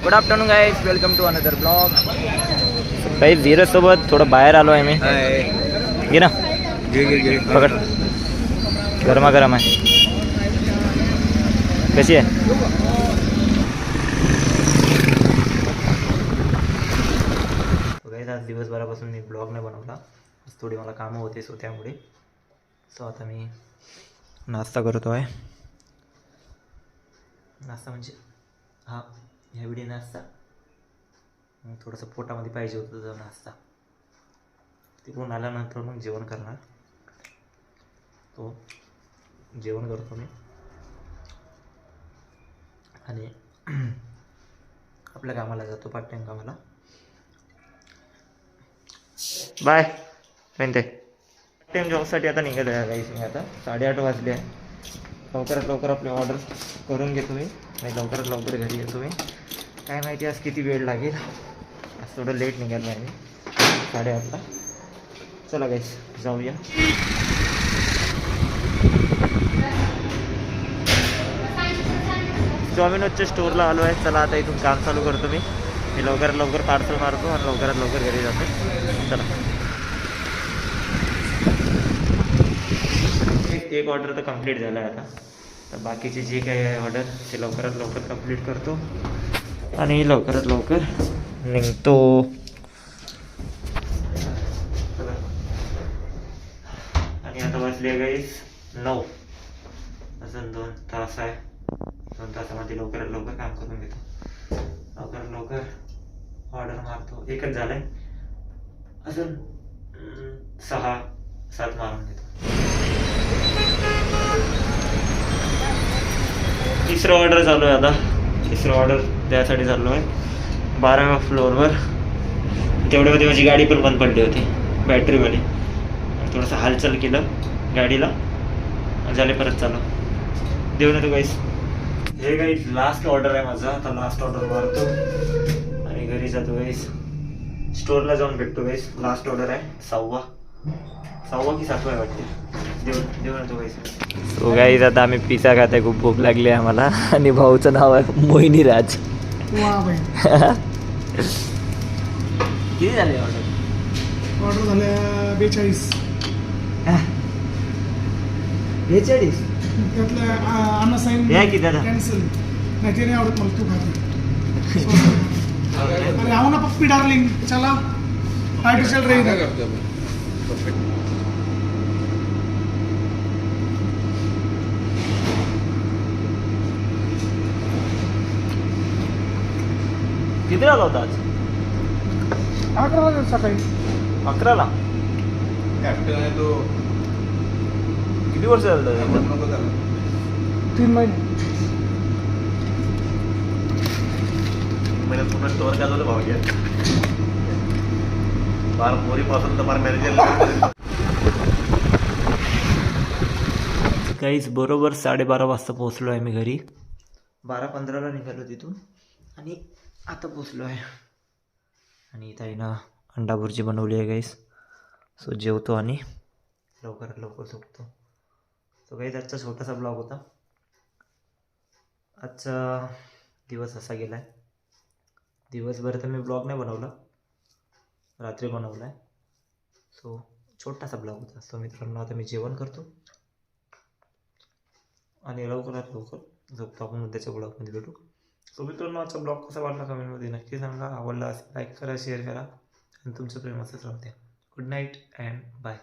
Good afternoon guys, welcome to another blog. काही धीरज सोबत थोडं बाहेर आलो आहे मी. घे ना, घे पकड. गरमागरम आहे. कशी आहे? गाइस आज दिवसभरापासून मी ब्लॉग नाही बनवला. थोडी मला कामं होते सो त्यामुळे. सो आता मी नाश्ता करतो आहे. नाश्ता म्हणजे हा ह्या व्हिडिओ नाश्ता. थोडंसं पोटामध्ये पाहिजे होतं तर नाश्ता. तिकडून आल्यानंतर मग जेवण करणार. तो जेवण करतो मी आणि आपल्या कामाला जातो, पार्ट टाईम कामाला. बाय म्हणते. पार्ट टाईम जॉबसाठी आता निघालो आहे गाईस मी. आता 8:30 वाजले आहे. लवकरात लवकर आपली ऑर्डर करून घेतो मी आणि लवकरात लवकर घरी येतो मी. काय माहिती आज किती वेळ लागेल. आज थोडं लेट निघालो आहे मी 8:30ला. चला गाईस जाऊया. डॉमिनोजच्या स्टोअरला आलो आहे. चला आता इथून काम चालू करतो मी. लवकरात लवकर पार्सल मारतो आणि लवकरात लवकर घरी जातो. चला. एक ऑर्डर तर कंप्लीट झाला आहे आता. तर बाकीचे जे काही आहे ऑर्डर ते लवकरात लवकर कंप्लीट करतो आणि लवकरात लवकर निघतो. आणि आता वाजले गाईस 9. अजून 2 तास आहे. 2 तासामध्ये लवकरात लवकर काम करून घेतो. लवकरात लवकर ऑर्डर मारतो. एकच झालंय, अजून 6-7 मारून घेतो. तिसरं ऑर्डर चालू आहे आता. तिसरं ऑर्डर द्यायसाठी चाललो आहे 12व्या फ्लोअरवर. तेवढ्यामध्ये माझी गाडी पण बंद पडली होती बॅटरीवाली. थोडंसं हालचाल केलं गाडीला, झाले परत चालू. देऊ ना तू गाईस. हे गाईस लास्ट ऑर्डर आहे माझा. आता लास्ट ऑर्डर मारतो आणि घरी जातो गाईस. स्टोअरला जाऊन भेटतो गाईस. लास्ट ऑर्डर आहे 6वा की 7वा आहे वाटते. देऊ ना तू गाईस. सो गाईस आता आम्ही पिझ्झा खात आहे. खूप भूक लागली आहे आम्हाला. आणि भाऊचं नाव आहे मोहिनी राज. किती झाले ऑर्डर? ऑर्डर झाले 42. 42? त्यातलं अन्न साईन की दादा कॅन्सल. नाही ते नाही आवडत मला. तू खाते. अरे आहो ना पप्पी डार्लिंग. चला आर्टिफिशियल रही. किती आला होता आज? 11 सकाळी. 11ला? कॅप्टन आहे तो. किती वर्ष झालं? 3 महिने. महिन्यात पूर्ण स्टोअर काय झालं भाऊ घ्या. फार पोरीपासून तर फार मॅनेजर. काहीच बरोबर 12:30 वाजता पोहोचलो आहे मी घरी. 12:15ला निघालो तिथून आणि आता पोचलो आहे. आणि इथं ना अंडा भुर्जी बनवली आहे गाईस. सो जेवतो आणि लवकरात लवकर झोपतो. सो गाईस आजचा छोटासा ब्लॉग होता. आजचा दिवस असा गेला आहे. दिवसभर तर मी ब्लॉग नाही बनवला, रात्री बनवला आहे. सो छोटासा ब्लॉग होता. सो मित्रांनो आता मी जेवण करतो आणि लवकरात लवकर झोपतो. आपण उद्याच्या ब्लॉगमध्ये भेटू. सो मित्रांनो आजचा ब्लॉग कसा वाटला कमेंटमध्ये नक्की सांगा. आवडला असेल लाईक करा, शेअर करा आणि तुमचं प्रेम असंच राहू द्या. Good night and bye.